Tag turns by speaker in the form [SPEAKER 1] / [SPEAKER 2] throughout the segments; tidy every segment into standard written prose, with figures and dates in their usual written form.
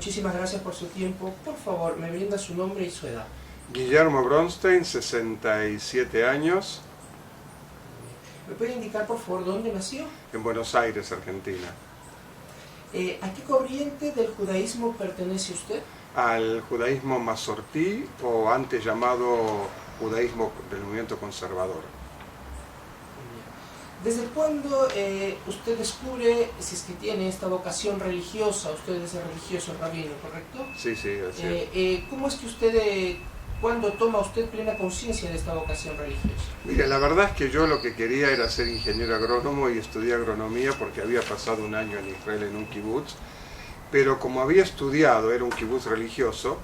[SPEAKER 1] muchísimas gracias por su tiempo. Por favor, me brinda su nombre y su edad.
[SPEAKER 2] Guillermo Bronstein, 67 años,
[SPEAKER 1] ¿Me puede indicar, por favor, dónde nació?
[SPEAKER 2] en Buenos Aires, Argentina.
[SPEAKER 1] ¿A qué corriente del judaísmo pertenece usted?
[SPEAKER 2] Al judaísmo masortí, o antes llamado judaísmo del movimiento conservador.
[SPEAKER 1] ¿Desde cuándo usted descubre, si es que tiene esta vocación religiosa? Usted es religioso, rabino, ¿correcto?
[SPEAKER 2] Sí, sí, así es.
[SPEAKER 1] ¿Cómo es que usted, cuándo toma usted plena conciencia de esta vocación religiosa?
[SPEAKER 2] Mire, la verdad es que yo lo que quería era ser ingeniero agrónomo y estudié agronomía porque había pasado un año en Israel en un kibutz, pero como había estudiado, era un kibutz religioso,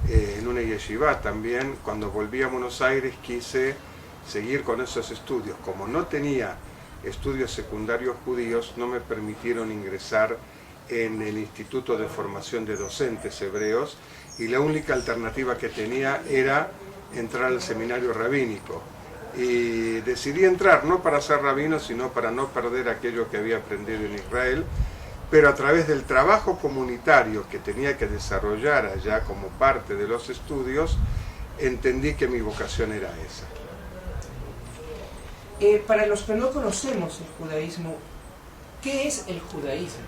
[SPEAKER 2] en una yeshiva también, cuando volví a Buenos Aires quise seguir con esos estudios. Como no tenía estudios secundarios judíos, no me permitieron ingresar en el Instituto de Formación de Docentes Hebreos, y la única alternativa que tenía era entrar al seminario rabínico. Y decidí entrar, no para ser rabino, sino para no perder aquello que había aprendido en Israel, pero a través del trabajo comunitario que tenía que desarrollar allá como parte de los estudios, entendí que mi vocación era esa.
[SPEAKER 1] Para los que no conocemos el judaísmo, ¿qué es el judaísmo?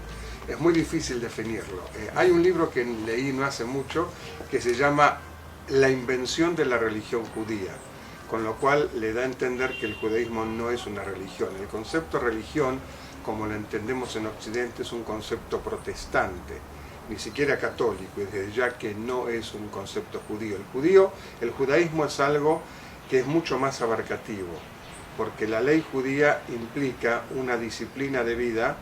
[SPEAKER 2] Es muy difícil definirlo. Hay un libro que leí no hace mucho que se llama La invención de la religión judía, con lo cual le da a entender que el judaísmo no es una religión. El concepto religión, como lo entendemos en Occidente, es un concepto protestante, ni siquiera católico, y desde ya que no es un concepto judío. El judaísmo es algo que es mucho más abarcativo, porque la ley judía implica una disciplina de vida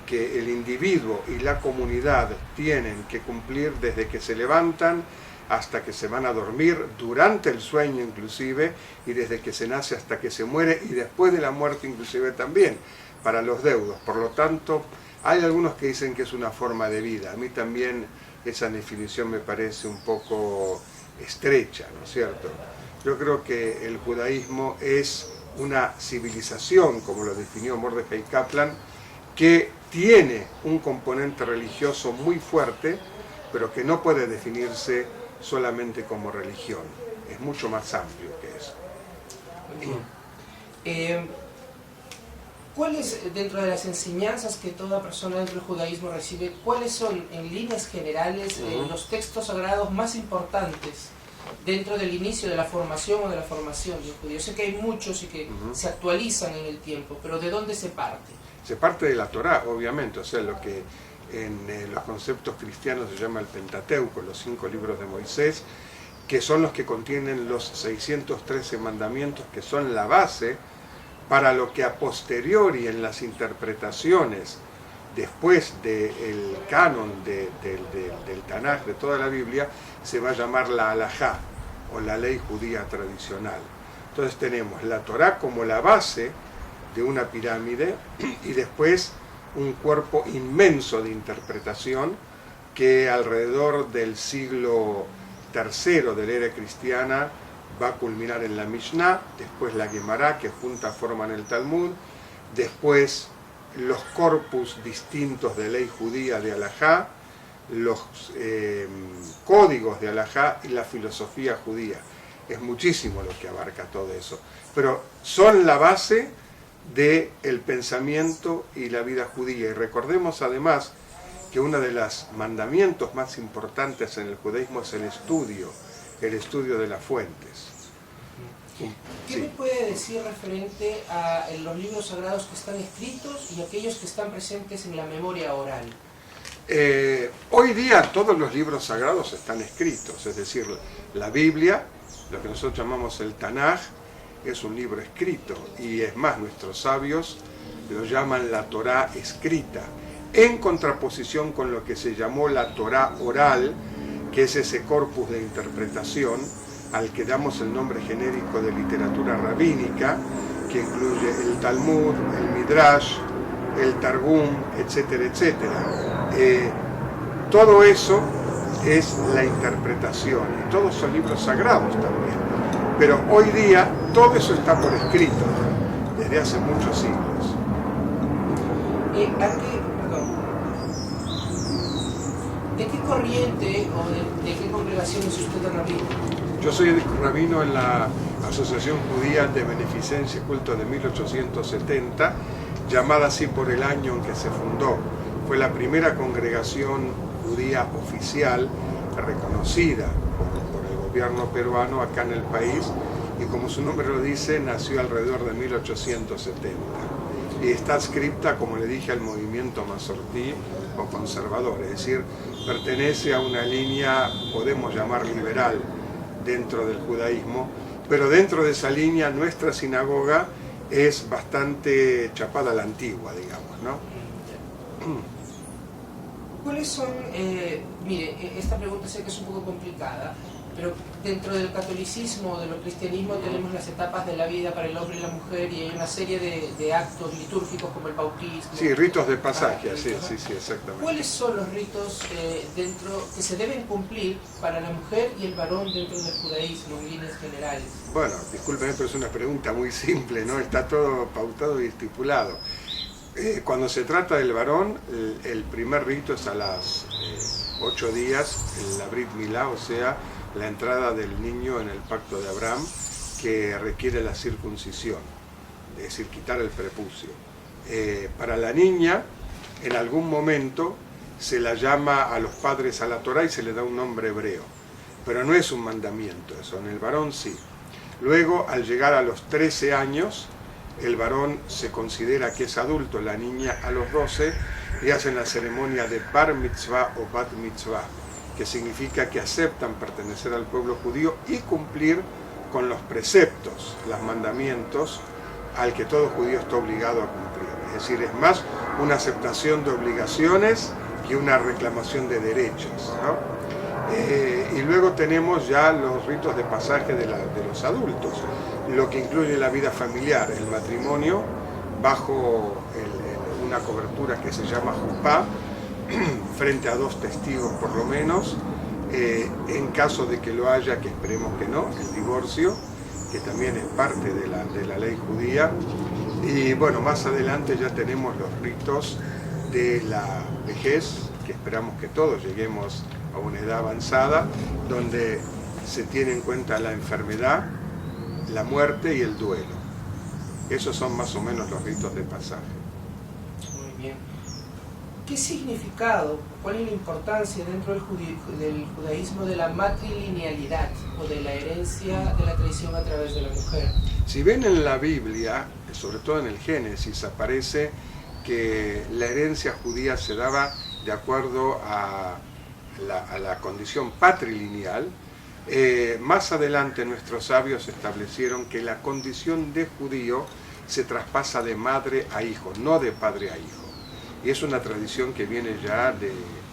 [SPEAKER 2] que el individuo y la comunidad tienen que cumplir desde que se levantan hasta que se van a dormir, durante el sueño inclusive, y desde que se nace hasta que se muere, y después de la muerte inclusive también, para los deudos. Por lo tanto, hay algunos que dicen que es una forma de vida. A mí también esa definición me parece un poco estrecha, ¿no es cierto? Yo creo que el judaísmo es una civilización, como lo definió Mordechai Kaplan, que tiene un componente religioso muy fuerte, pero que no puede definirse solamente como religión. Es mucho más amplio que eso.
[SPEAKER 1] ¿Cuáles, dentro de las enseñanzas que toda persona dentro del judaísmo recibe, cuáles son, en líneas generales, los textos sagrados más importantes dentro del inicio de la formación o de la formación de un judío? Sé que hay muchos y que se actualizan en el tiempo, pero ¿de dónde se parte?
[SPEAKER 2] Se parte de la Torá, obviamente, o sea, lo que en los conceptos cristianos se llama el Pentateuco, los 5 libros de Moisés, que son los que contienen los 613 mandamientos, que son la base para lo que a posteriori en las interpretaciones, después del canon del Tanaj, de toda la Biblia, se va a llamar la Halajá, o la ley judía tradicional. Entonces tenemos la Torá como la base de una pirámide, y después un cuerpo inmenso de interpretación que alrededor del siglo III de la era cristiana va a culminar en la Mishnah, después la Gemara, que juntas forman el Talmud, después los corpus distintos de ley judía de Halajá, los códigos de Halajá y la filosofía judía. Es muchísimo lo que abarca todo eso, pero son la base del pensamiento y la vida judía. Y recordemos además que uno de los mandamientos más importantes en el judaísmo es el estudio de las fuentes.
[SPEAKER 1] ¿Qué me puede decir referente a los libros sagrados que están escritos y aquellos que están presentes en la memoria oral?
[SPEAKER 2] Hoy día todos los libros sagrados están escritos, es decir, la Biblia, lo que nosotros llamamos el Tanaj, es un libro escrito, y es más, nuestros sabios lo llaman la Torá escrita, en contraposición con lo que se llamó la Torá oral, que es ese corpus de interpretación al que damos el nombre genérico de literatura rabínica, que incluye el Talmud, el Midrash, el Targum, etcétera, etcétera. Todo eso es la interpretación, y todos son libros sagrados también. Pero hoy día todo eso está por escrito, desde hace muchos siglos.
[SPEAKER 1] ¿De qué corriente o de qué congregación es usted rabino?
[SPEAKER 2] Yo soy rabino en la Asociación Judía de Beneficencia y Culto de 1870, llamada así por el año en que se fundó. Fue la primera congregación judía oficial reconocida por el gobierno peruano acá en el país, y como su nombre lo dice, nació alrededor de 1870. Y está adscripta, como le dije, al movimiento masortí o conservador, es decir, pertenece a una línea, podemos llamar liberal, dentro del judaísmo, pero dentro de esa línea nuestra sinagoga es bastante chapada a la antigua, digamos, ¿no?
[SPEAKER 1] ¿Cuáles son, mire, esta pregunta sé que es un poco complicada, pero dentro del catolicismo o del cristianismo tenemos las etapas de la vida para el hombre y la mujer, y hay una serie de actos litúrgicos como el bautismo.
[SPEAKER 2] Sí, ritos de pasaje, sí, exactamente.
[SPEAKER 1] ¿Cuáles son los ritos que se deben cumplir para la mujer y el varón dentro del judaísmo en líneas generales?
[SPEAKER 2] Bueno, discúlpeme, pero es una pregunta muy simple, ¿no? Está todo pautado y estipulado. Cuando se trata del varón, el primer rito es a las 8 días, la Brit Milá, o sea, la entrada del niño en el pacto de Abraham, que requiere la circuncisión, es decir, quitar el prepucio. Para la niña, en algún momento se la llama a los padres a la Torá y se le da un nombre hebreo, pero no es un mandamiento eso, en el varón sí. Luego, al llegar a los 13 años, el varón se considera que es adulto, la niña a los 12, y hacen la ceremonia de Bar Mitzvah o Bat Mitzvah, que significa que aceptan pertenecer al pueblo judío y cumplir con los preceptos, los mandamientos al que todo judío está obligado a cumplir. Es decir, es más una aceptación de obligaciones que una reclamación de derechos, ¿no? Y luego tenemos ya los ritos de pasaje de los adultos, lo que incluye la vida familiar, el matrimonio bajo una cobertura que se llama jupá, frente a 2 testigos por lo menos, en caso de que lo haya, que esperemos que no, el divorcio, que también es parte de la ley judía. Y bueno, más adelante ya tenemos los ritos de la vejez, que esperamos que todos lleguemos a una edad avanzada, donde se tiene en cuenta la enfermedad, la muerte y el duelo. Esos son más o menos los ritos de pasaje.
[SPEAKER 1] Muy bien. ¿Qué significado, cuál es la importancia dentro del judaísmo de la matrilinealidad o de la herencia de la tradición a través de la mujer?
[SPEAKER 2] Si ven en la Biblia, sobre todo en el Génesis, aparece que la herencia judía se daba de acuerdo a la condición patrilineal. Más adelante nuestros sabios establecieron que la condición de judío se traspasa de madre a hijo, no de padre a hijo. Y es una tradición que viene ya de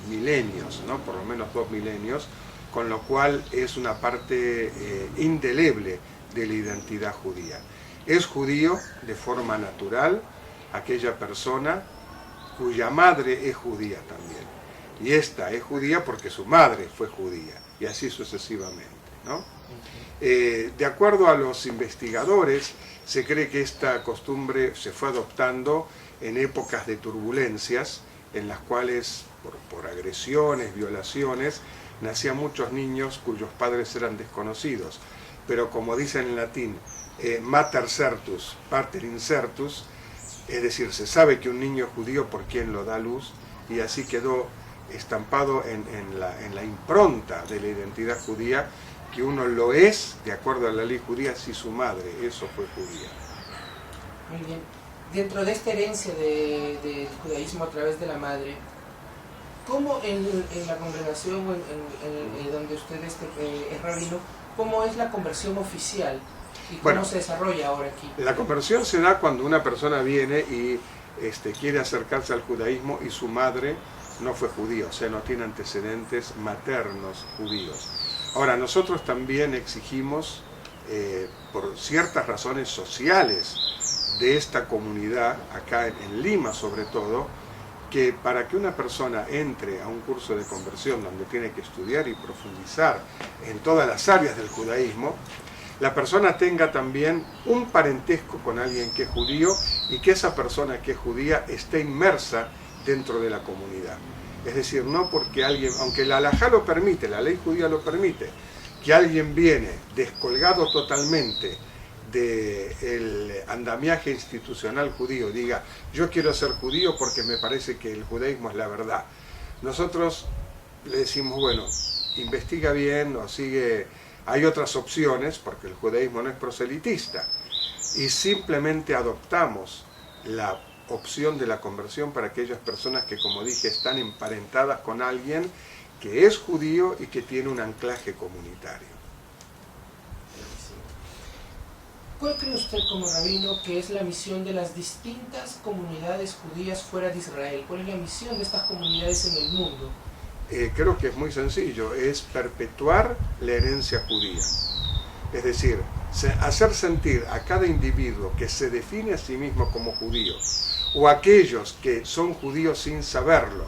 [SPEAKER 2] milenios, ¿no? Por lo menos 2 milenios, con lo cual es una parte indeleble de la identidad judía. Es judío de forma natural aquella persona cuya madre es judía también. Y esta es judía porque su madre fue judía, y así sucesivamente, ¿no? De acuerdo a los investigadores, se cree que esta costumbre se fue adoptando en épocas de turbulencias, en las cuales, por agresiones, violaciones, nacían muchos niños cuyos padres eran desconocidos. Pero como dicen en latín, mater certus, pater incertus, es decir, se sabe que un niño es judío por quien lo da luz, y así quedó estampado en la impronta de la identidad judía, que uno lo es, de acuerdo a la ley judía, si su madre, eso fue judía.
[SPEAKER 1] Muy bien. Dentro de esta herencia del judaísmo a través de la madre, ¿cómo en la congregación o en donde usted es rabino, cómo es la conversión oficial? ¿Y cómo se desarrolla ahora aquí?
[SPEAKER 2] La conversión se da cuando una persona viene y quiere acercarse al judaísmo y su madre no fue judía, o sea, no tiene antecedentes maternos judíos. Ahora, nosotros también exigimos, por ciertas razones sociales de esta comunidad, acá en Lima sobre todo, que para que una persona entre a un curso de conversión donde tiene que estudiar y profundizar en todas las áreas del judaísmo, la persona tenga también un parentesco con alguien que es judío y que esa persona que es judía esté inmersa dentro de la comunidad. Es decir, no porque alguien, aunque la halajá lo permite, la ley judía lo permite, que alguien viene descolgado totalmente del andamiaje institucional judío, diga, yo quiero ser judío porque me parece que el judaísmo es la verdad. Nosotros le decimos, bueno, investiga bien o sigue, hay otras opciones, porque el judaísmo no es proselitista, y simplemente adoptamos la opción de la conversión para aquellas personas que, como dije, están emparentadas con alguien que es judío y que tiene un anclaje comunitario.
[SPEAKER 1] ¿Cuál cree usted como rabino que es la misión de las distintas comunidades judías fuera de Israel? ¿Cuál es la misión de estas comunidades en el mundo?
[SPEAKER 2] Creo que es muy sencillo, es perpetuar la herencia judía. Es decir, hacer sentir a cada individuo que se define a sí mismo como judío, o aquellos que son judíos sin saberlo,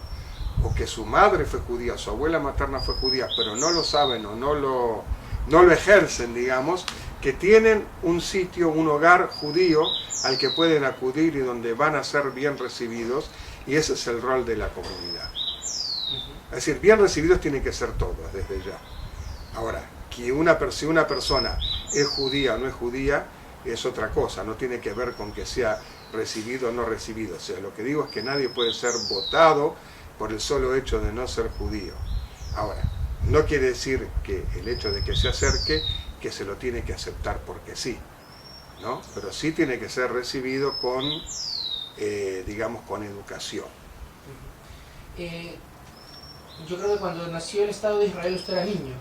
[SPEAKER 2] o que su madre fue judía, su abuela materna fue judía, pero no lo saben o no lo ejercen, digamos, que tienen un sitio, un hogar judío al que pueden acudir y donde van a ser bien recibidos, y ese es el rol de la comunidad. Es decir, bien recibidos tienen que ser todos, desde ya. Ahora, que si una persona es judía o no es judía, es otra cosa, no tiene que ver con que sea recibido o no recibido. O sea, lo que digo es que nadie puede ser votado por el solo hecho de no ser judío. Ahora, no quiere decir que el hecho de que se acerque, que se lo tiene que aceptar porque sí, ¿no? Pero sí tiene que ser recibido con, digamos, con educación.
[SPEAKER 1] Yo creo que cuando nació el Estado de Israel usted era niño.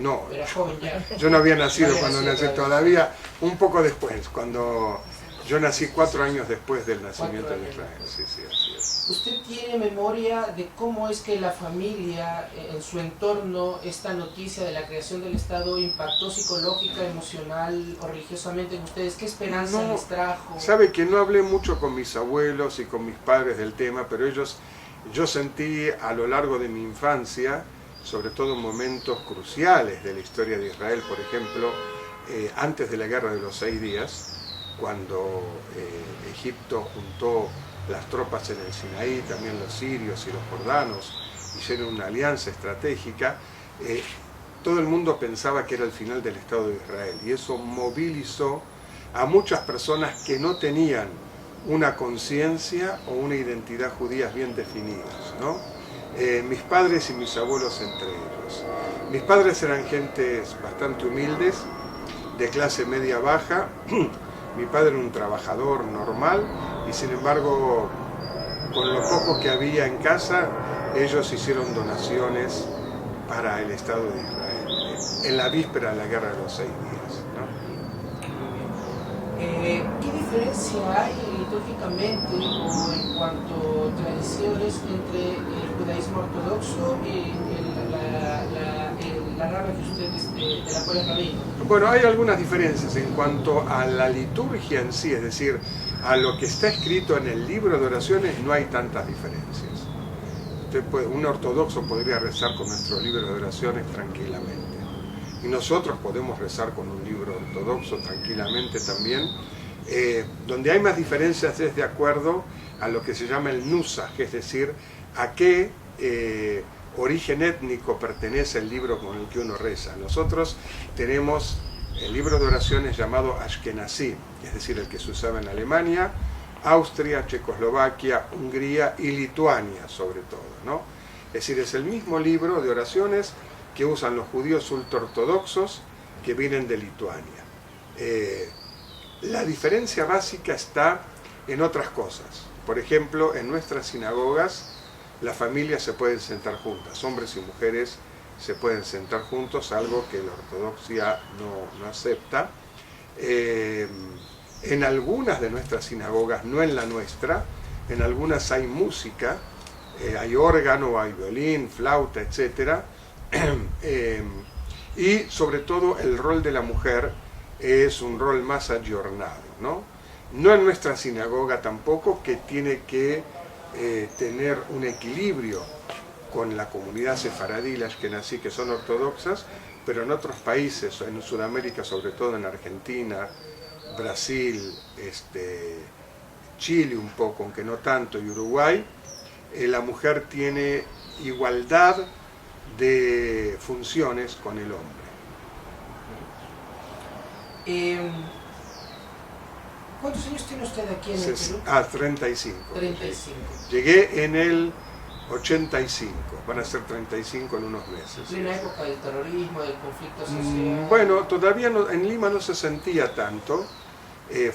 [SPEAKER 2] No,
[SPEAKER 1] era joven ya.
[SPEAKER 2] Yo no había nacido cuando nací, todavía un poco después, cuando yo nací 4 años después del nacimiento de Israel. Sí, sí, así es.
[SPEAKER 1] ¿Usted tiene memoria de cómo es que la familia, en su entorno, esta noticia de la creación del Estado impactó psicológica, emocional o religiosamente en ustedes? ¿Qué esperanza les trajo?
[SPEAKER 2] Sabe que no hablé mucho con mis abuelos y con mis padres del tema, pero yo sentí a lo largo de mi infancia, sobre todo en momentos cruciales de la historia de Israel, por ejemplo, antes de la Guerra de los 6 días, cuando Egipto juntó las tropas en el Sinaí, también los sirios y los jordanos hicieron una alianza estratégica, todo el mundo pensaba que era el final del Estado de Israel, y eso movilizó a muchas personas que no tenían una conciencia o una identidad judías bien definidas, ¿no? Mis padres y mis abuelos entre ellos. Mis padres eran gentes bastante humildes, de clase media baja. Mi padre era un trabajador normal y sin embargo, con lo poco que había en casa, ellos hicieron donaciones para el Estado de Israel, en la víspera de la Guerra de los 6 días, ¿no?
[SPEAKER 1] ¿Qué diferencia hay litúrgicamente o en cuanto a tradiciones entre el judaísmo ortodoxo y la rama que usted de la cual es rabino?
[SPEAKER 2] Bueno, hay algunas diferencias en cuanto a la liturgia en sí, es decir, a lo que está escrito en el libro de oraciones no hay tantas diferencias. Un ortodoxo podría rezar con nuestro libro de oraciones tranquilamente. Y nosotros podemos rezar con un libro ortodoxo tranquilamente también. Donde hay más diferencias es de acuerdo a lo que se llama el nusaj, es decir, a qué origen étnico pertenece el libro con el que uno reza. Nosotros tenemos el libro de oraciones llamado Ashkenazí, es decir, el que se usaba en Alemania, Austria, Checoslovaquia, Hungría y Lituania sobre todo, ¿no? Es decir, es el mismo libro de oraciones que usan los judíos ultraortodoxos que vienen de Lituania. La diferencia básica está en otras cosas. Por ejemplo, en nuestras sinagogas las familias se pueden sentar juntas, hombres y mujeres se pueden sentar juntos, algo que la ortodoxia no acepta. En algunas de nuestras sinagogas, no en la nuestra, en algunas hay música, hay órgano, hay violín, flauta, etc. Y sobre todo el rol de la mujer es un rol más ayornado, ¿no? No en nuestra sinagoga tampoco, que tiene que tener un equilibrio con la comunidad sefaradí, las ashkenazí, que son ortodoxas, pero en otros países, en Sudamérica, sobre todo en Argentina, Brasil, Chile un poco, aunque no tanto, y Uruguay, la mujer tiene igualdad de funciones con el hombre.
[SPEAKER 1] ¿Cuántos años tiene usted aquí en el Perú?
[SPEAKER 2] 35.
[SPEAKER 1] 35.
[SPEAKER 2] Llegué en el 85, van a ser 35 en unos meses.
[SPEAKER 1] ¿En la época del terrorismo, del conflicto social?
[SPEAKER 2] Bueno, todavía no, en Lima no se sentía tanto.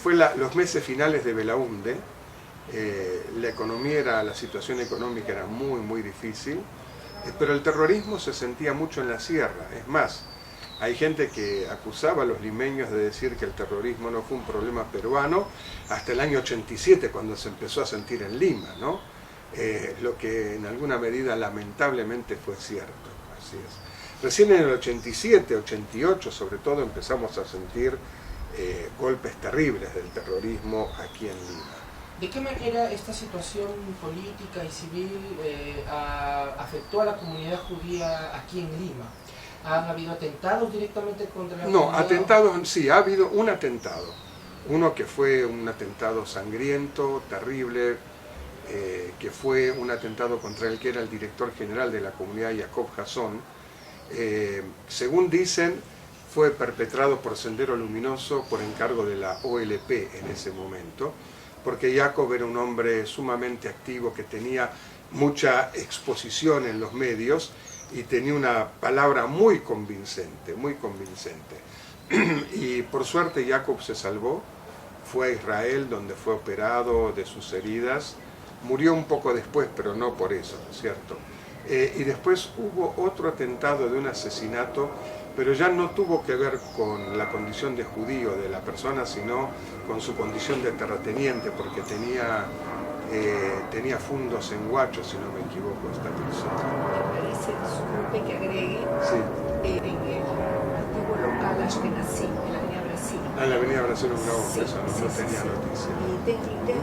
[SPEAKER 2] Fue los meses finales de Belaúnde. La situación económica era muy, muy difícil. Pero el terrorismo se sentía mucho en la sierra. Es más, hay gente que acusaba a los limeños de decir que el terrorismo no fue un problema peruano hasta el año 87, cuando se empezó a sentir en Lima, ¿no? Lo que en alguna medida lamentablemente fue cierto. Así es. Recién en el 87, 88 sobre todo empezamos a sentir golpes terribles del terrorismo aquí en Lima.
[SPEAKER 1] ¿De qué manera esta situación política y civil afectó a la comunidad judía aquí en Lima? ¿Han habido atentados directamente contra la comunidad?
[SPEAKER 2] No, atentados, sí, ha habido un atentado. Uno que fue un atentado sangriento, terrible, que fue un atentado contra el que era el director general de la comunidad, Jacob Hasson. Según dicen, fue perpetrado por Sendero Luminoso por encargo de la OLP en ese momento, porque Jacob era un hombre sumamente activo que tenía mucha exposición en los medios y tenía una palabra muy convincente, muy convincente. Y por suerte Jacob se salvó, fue a Israel donde fue operado de sus heridas, murió un poco después, pero no por eso, ¿cierto? Y después hubo otro atentado de un asesinato, pero ya no tuvo que ver con la condición de judío de la persona, sino con su condición de terrateniente, porque tenía fundos en Huacho, si no me equivoco, esta persona.
[SPEAKER 3] Me parece, disculpe que agregue,
[SPEAKER 2] Sí.
[SPEAKER 3] En el antiguo local Ashkenazí, en la Avenida Brasil.
[SPEAKER 2] Ah, en la Avenida Brasil un nuevo
[SPEAKER 3] Sí,
[SPEAKER 2] preso, no
[SPEAKER 3] sí,
[SPEAKER 2] tenía
[SPEAKER 3] sí.
[SPEAKER 2] noticia.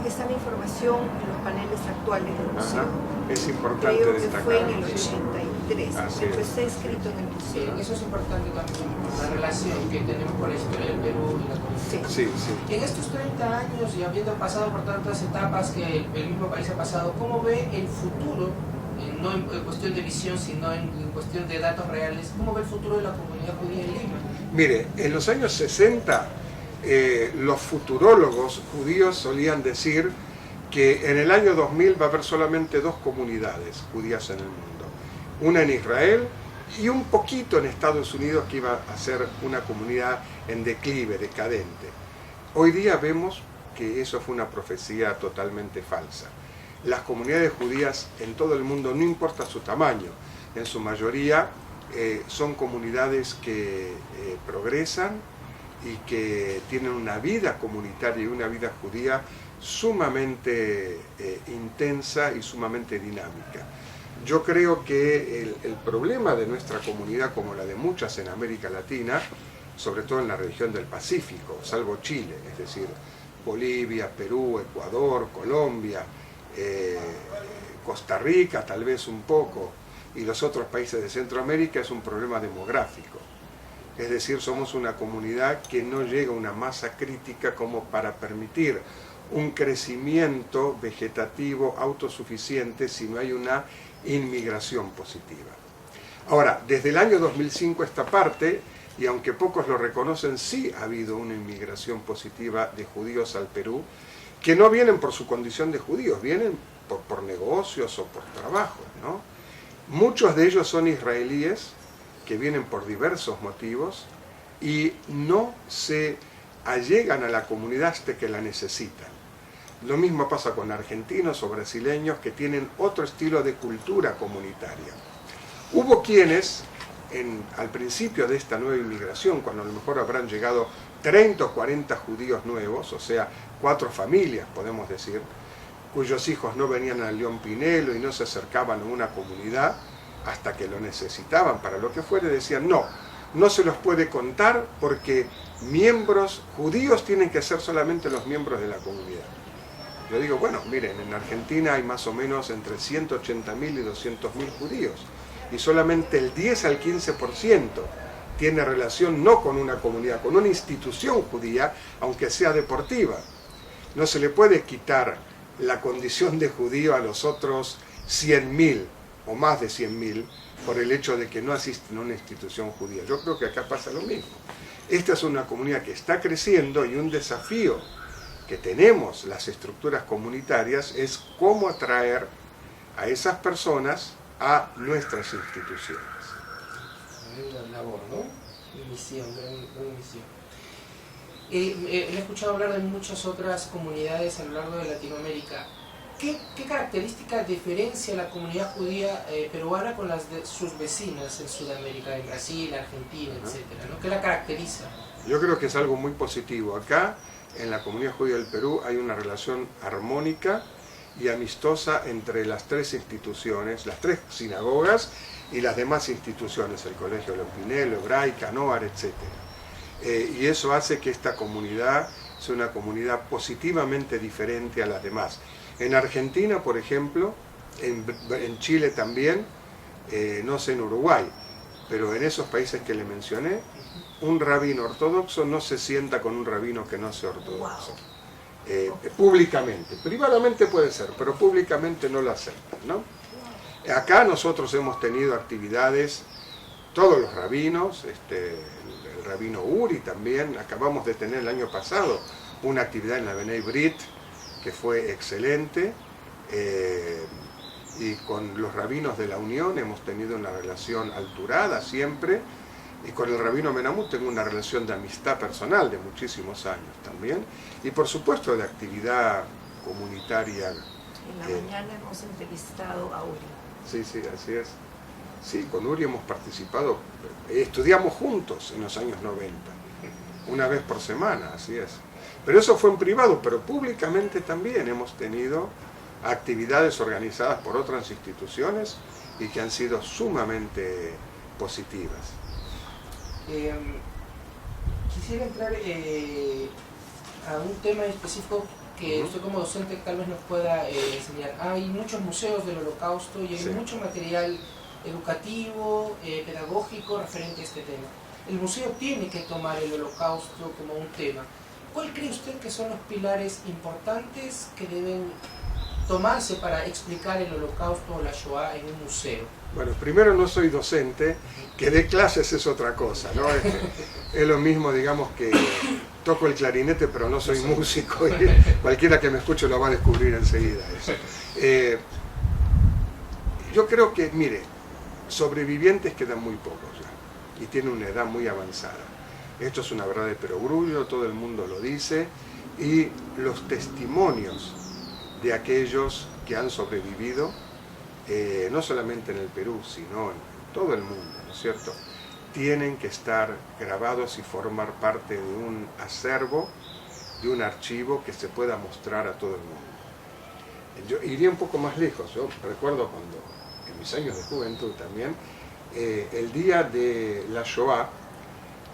[SPEAKER 3] Y está la información en los paneles actuales del museo.
[SPEAKER 2] Ajá. Es importante
[SPEAKER 3] Creo que
[SPEAKER 2] destacar.
[SPEAKER 3] fue en el 83,
[SPEAKER 2] Así
[SPEAKER 3] pero
[SPEAKER 2] es.
[SPEAKER 3] está escrito en el
[SPEAKER 1] Sí,
[SPEAKER 3] museo.
[SPEAKER 1] eso es importante también, la relación que tenemos con la historia del Perú y la comunidad.
[SPEAKER 3] Sí.
[SPEAKER 2] Sí, sí.
[SPEAKER 1] En estos 30 años y habiendo pasado por tantas etapas que el mismo país ha pasado, ¿cómo ve el futuro, no en cuestión de visión, sino en cuestión de datos reales, cómo ve el futuro de la comunidad judía en Lima?
[SPEAKER 2] Mire, en los años 60 los futurólogos judíos solían decir que en el año 2000 va a haber solamente 2 comunidades judías en el mundo. Una en Israel y un poquito en Estados Unidos, que iba a ser una comunidad en declive, decadente. Hoy día vemos que eso fue una profecía totalmente falsa. Las comunidades judías en todo el mundo, no importa su tamaño, en su mayoría son comunidades que progresan y que tienen una vida comunitaria y una vida judía sumamente intensa y sumamente dinámica. Yo creo que el problema de nuestra comunidad, como la de muchas en América Latina, sobre todo en la región del Pacífico, salvo Chile, es decir, Bolivia, Perú, Ecuador, Colombia, Costa Rica tal vez un poco, y los otros países de Centroamérica, es un problema demográfico. Es decir, somos una comunidad que no llega a una masa crítica como para permitir un crecimiento vegetativo autosuficiente si no hay una inmigración positiva. Ahora, desde el año 2005 esta parte, y aunque pocos lo reconocen, sí ha habido una inmigración positiva de judíos al Perú, que no vienen por su condición de judíos, vienen por negocios o por trabajo, ¿no? Muchos de ellos son israelíes que vienen por diversos motivos y no se allegan a la comunidad hasta que la necesitan. Lo mismo pasa con argentinos o brasileños que tienen otro estilo de cultura comunitaria. Hubo quienes, al principio de esta nueva inmigración, cuando a lo mejor habrán llegado 30 o 40 judíos nuevos, o sea, 4 familias, podemos decir, cuyos hijos no venían al León Pinelo y no se acercaban a una comunidad hasta que lo necesitaban para lo que fuere, decían, no se los puede contar porque miembros judíos tienen que ser solamente los miembros de la comunidad. Yo digo, bueno, miren, en Argentina hay más o menos entre 180.000 y 200.000 judíos, y solamente el 10 al 15% tiene relación no con una comunidad, con una institución judía, aunque sea deportiva. No se le puede quitar la condición de judío a los otros 100.000 o más de 100.000 por el hecho de que no asisten a una institución judía. Yo creo que acá pasa lo mismo. Esta es una comunidad que está creciendo y un desafío que tenemos las estructuras comunitarias es cómo atraer a esas personas a nuestras instituciones.
[SPEAKER 1] Gran labor, ¿no? Misión, gran misión. He escuchado hablar de muchas otras comunidades a lo largo de Latinoamérica. ¿Qué característica diferencia la comunidad judía peruana con las de sus vecinas en Sudamérica, en Brasil, Argentina, etcétera, ¿no? ¿Qué la caracteriza?
[SPEAKER 2] Yo creo que es algo muy positivo. Acá, en la comunidad judía del Perú, hay una relación armónica y amistosa entre las tres instituciones, las tres sinagogas y las demás instituciones, el Colegio Lopinel, Hebraica, Noar, etc. Y eso hace que esta comunidad sea una comunidad positivamente diferente a las demás. En Argentina, por ejemplo, en Chile también, no sé en Uruguay, pero en esos países que le mencioné, un rabino ortodoxo no se sienta con un rabino que no sea ortodoxo. Públicamente, privadamente puede ser, pero públicamente no lo aceptan, ¿no? Acá nosotros hemos tenido actividades, todos los rabinos, el rabino Uri también, acabamos de tener el año pasado una actividad en la Bnei Brit que fue excelente, y con los rabinos de la Unión hemos tenido una relación alturada siempre, y con el rabino Menamut tengo una relación de amistad personal de muchísimos años también, y por supuesto de actividad comunitaria.
[SPEAKER 3] En la mañana hemos entrevistado a Uri.
[SPEAKER 2] Sí, sí, así es. Sí, con Uri hemos participado, estudiamos juntos en los años 90, una vez por semana, así es. Pero eso fue en privado, pero públicamente también hemos tenido actividades organizadas por otras instituciones y que han sido sumamente positivas.
[SPEAKER 1] Quisiera entrar a un tema específico que usted como docente tal vez nos pueda enseñar. Hay muchos museos del Holocausto y hay mucho material educativo, pedagógico referente a este tema. El museo tiene que tomar el Holocausto como un tema. ¿Cuál cree usted que son los pilares importantes que deben tomarse para explicar el Holocausto o la Shoah en un museo?
[SPEAKER 2] Bueno, primero no soy docente, que dé clases es otra cosa, ¿no? Es lo mismo, digamos, que toco el clarinete, pero no soy músico, y cualquiera que me escuche lo va a descubrir enseguida. Eso. Yo creo que, mire, sobrevivientes quedan muy pocos ya, y tienen una edad muy avanzada. Esto es una verdad de perogrullo, todo el mundo lo dice, y los testimonios de aquellos que han sobrevivido, no solamente en el Perú, sino en todo el mundo, ¿no es cierto?, tienen que estar grabados y formar parte de un acervo, de un archivo que se pueda mostrar a todo el mundo. Yo iría un poco más lejos. Yo recuerdo cuando, en mis años de juventud también, el día de la Shoah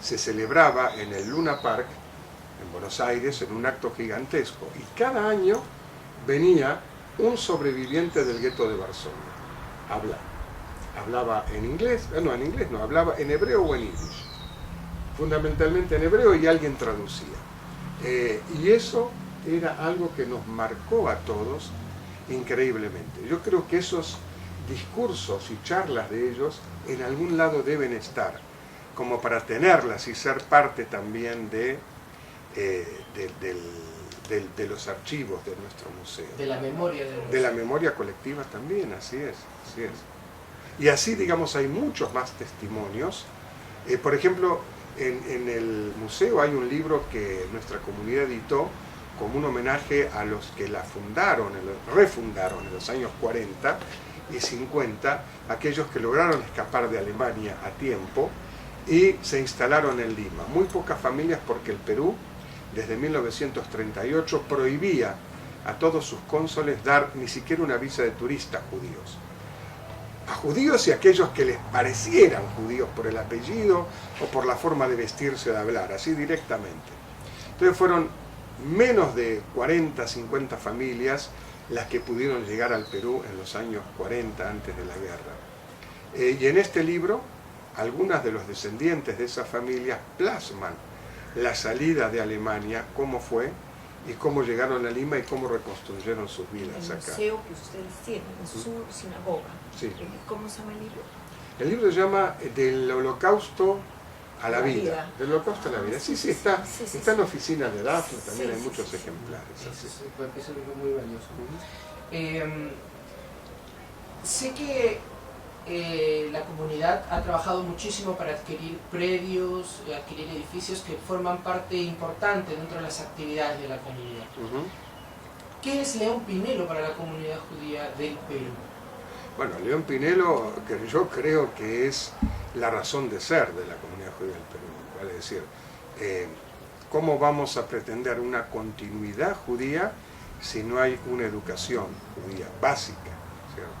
[SPEAKER 2] se celebraba en el Luna Park, en Buenos Aires, en un acto gigantesco, y cada año venía un sobreviviente del gueto de Varsovia a hablar. Hablaba en inglés, hablaba en hebreo o en yiddish, fundamentalmente en hebreo, y alguien traducía. Y eso era algo que nos marcó a todos increíblemente. Yo creo que esos discursos y charlas de ellos en algún lado deben estar, como para tenerlas y ser parte también de los archivos de nuestro museo.
[SPEAKER 1] De la memoria del museo.
[SPEAKER 2] De la memoria colectiva también, así es, así es. Y así, digamos, hay muchos más testimonios. Por ejemplo, en el museo hay un libro que nuestra comunidad editó como un homenaje a los que la fundaron, refundaron en los años 40 y 50, aquellos que lograron escapar de Alemania a tiempo y se instalaron en Lima. Muy pocas familias, porque el Perú, desde 1938, prohibía a todos sus cónsules dar ni siquiera una visa de turista a judíos. A judíos y a aquellos que les parecieran judíos por el apellido o por la forma de vestirse o de hablar, así directamente. Entonces fueron menos de 40, 50 familias las que pudieron llegar al Perú en los años 40, antes de la guerra. Y en este libro, algunas de los descendientes de esas familias plasman la salida de Alemania, cómo fue, y cómo llegaron a Lima y cómo reconstruyeron sus
[SPEAKER 3] El
[SPEAKER 2] vidas acá.
[SPEAKER 3] museo que ustedes tienen, su sinagoga.
[SPEAKER 2] Sí.
[SPEAKER 3] ¿Cómo se llama el libro?
[SPEAKER 2] El libro se llama Del Holocausto a la
[SPEAKER 3] La
[SPEAKER 2] vida.
[SPEAKER 3] vida.
[SPEAKER 2] Del Holocausto a la vida. Sí, sí, está, está en oficinas de Dafne, también hay muchos ejemplares. Así.
[SPEAKER 1] Sí, porque es un libro muy valioso. Sé que la comunidad ha trabajado muchísimo para adquirir predios, adquirir edificios que forman parte importante dentro de las actividades de la comunidad. ¿Qué es León Pinelo para la comunidad judía del Perú?
[SPEAKER 2] Bueno, León Pinelo, que yo creo que es la razón de ser de la comunidad judía del Perú. Vale decir, ¿cómo vamos a pretender una continuidad judía si no hay una educación judía básica? ¿Cierto?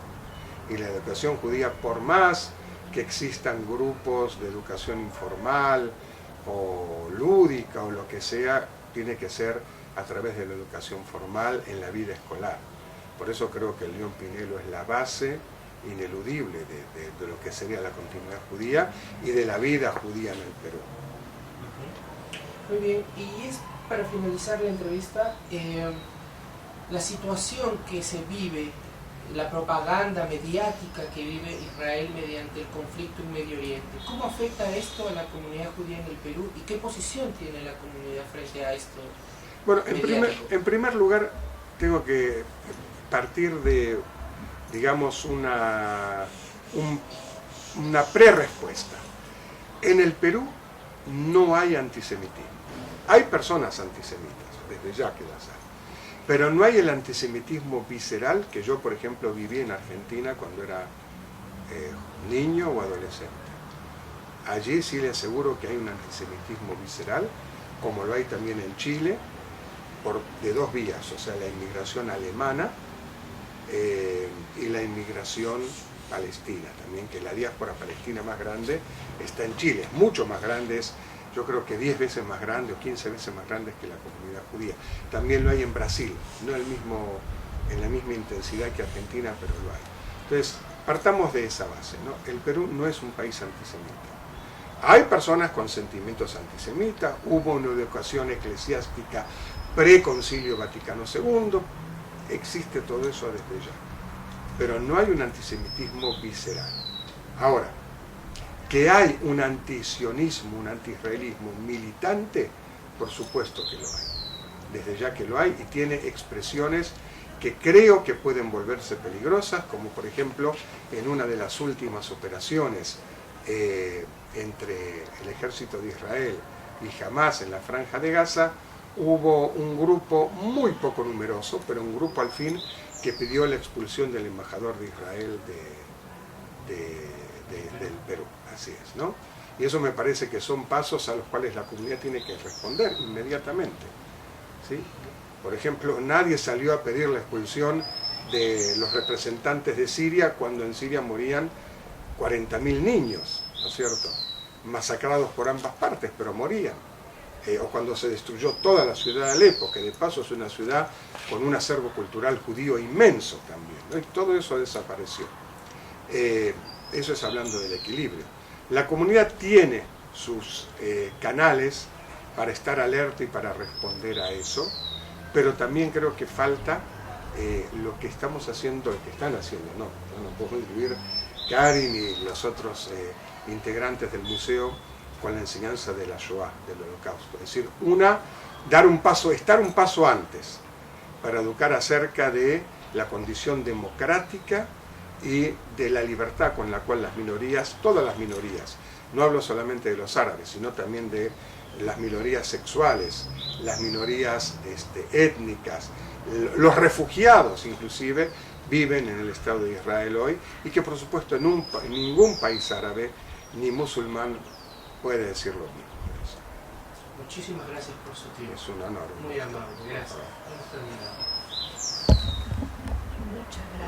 [SPEAKER 2] Y la educación judía, por más que existan grupos de educación informal o lúdica o lo que sea, tiene que ser a través de la educación formal en la vida escolar. Por eso creo que el León Pinelo es la base ineludible de lo que sería la continuidad judía y de la vida judía en el Perú.
[SPEAKER 1] Muy bien, y es para finalizar la entrevista, la situación que se vive, la propaganda mediática que vive Israel mediante el conflicto en Medio Oriente. ¿Cómo afecta esto a la comunidad judía en el Perú y qué posición tiene la comunidad frente a esto?
[SPEAKER 2] Bueno, en primer lugar, tengo que partir de, digamos, una pre-respuesta. En el Perú no hay antisemitismo. Hay personas antisemitas, desde ya que las hay. Pero no hay el antisemitismo visceral que yo, por ejemplo, viví en Argentina cuando era niño o adolescente. Allí sí le aseguro que hay un antisemitismo visceral, como lo hay también en Chile, de dos vías, o sea, la inmigración alemana y la inmigración palestina también, que la diáspora palestina más grande está en Chile, es mucho más grande, es yo creo que 10 veces más grande o 15 veces más grande que la comunidad judía. También lo hay en Brasil, no en la misma intensidad que Argentina, pero lo hay. Entonces, partamos de esa base, ¿no? El Perú no es un país antisemita. Hay personas con sentimientos antisemitas, hubo una educación eclesiástica pre-Concilio Vaticano II, existe todo eso desde ya. Pero no hay un antisemitismo visceral. Ahora, que hay un antisionismo, un antiisraelismo militante, por supuesto que lo hay. Desde ya que lo hay y tiene expresiones que creo que pueden volverse peligrosas, como por ejemplo en una de las últimas operaciones entre el ejército de Israel y Hamás en la Franja de Gaza, hubo un grupo muy poco numeroso, pero un grupo al fin que pidió la expulsión del embajador de Israel del Perú. Así es, ¿no? Y eso me parece que son pasos a los cuales la comunidad tiene que responder inmediatamente, ¿sí? Por ejemplo, nadie salió a pedir la expulsión de los representantes de Siria cuando en Siria morían 40.000 niños, ¿no es cierto? Masacrados por ambas partes, pero morían. O cuando se destruyó toda la ciudad de Alepo, que de paso es una ciudad con un acervo cultural judío inmenso también, ¿no? Y todo eso desapareció. Eso es hablando del equilibrio. La comunidad tiene sus canales para estar alerta y para responder a eso, pero también creo que falta lo que estamos haciendo, lo que están haciendo, no puedo incluir Karin y los otros integrantes del museo con la enseñanza de la Shoah, del Holocausto. Es decir, estar un paso antes para educar acerca de la condición democrática y de la libertad con la cual las minorías, todas las minorías, no hablo solamente de los árabes, sino también de las minorías sexuales, las minorías étnicas, los refugiados inclusive, viven en el Estado de Israel hoy, y que por supuesto en ningún país árabe ni musulmán puede decir lo mismo.
[SPEAKER 1] Muchísimas gracias por su tiempo.
[SPEAKER 2] Es un honor.
[SPEAKER 1] Muy amable, gracias.
[SPEAKER 3] Muchas gracias.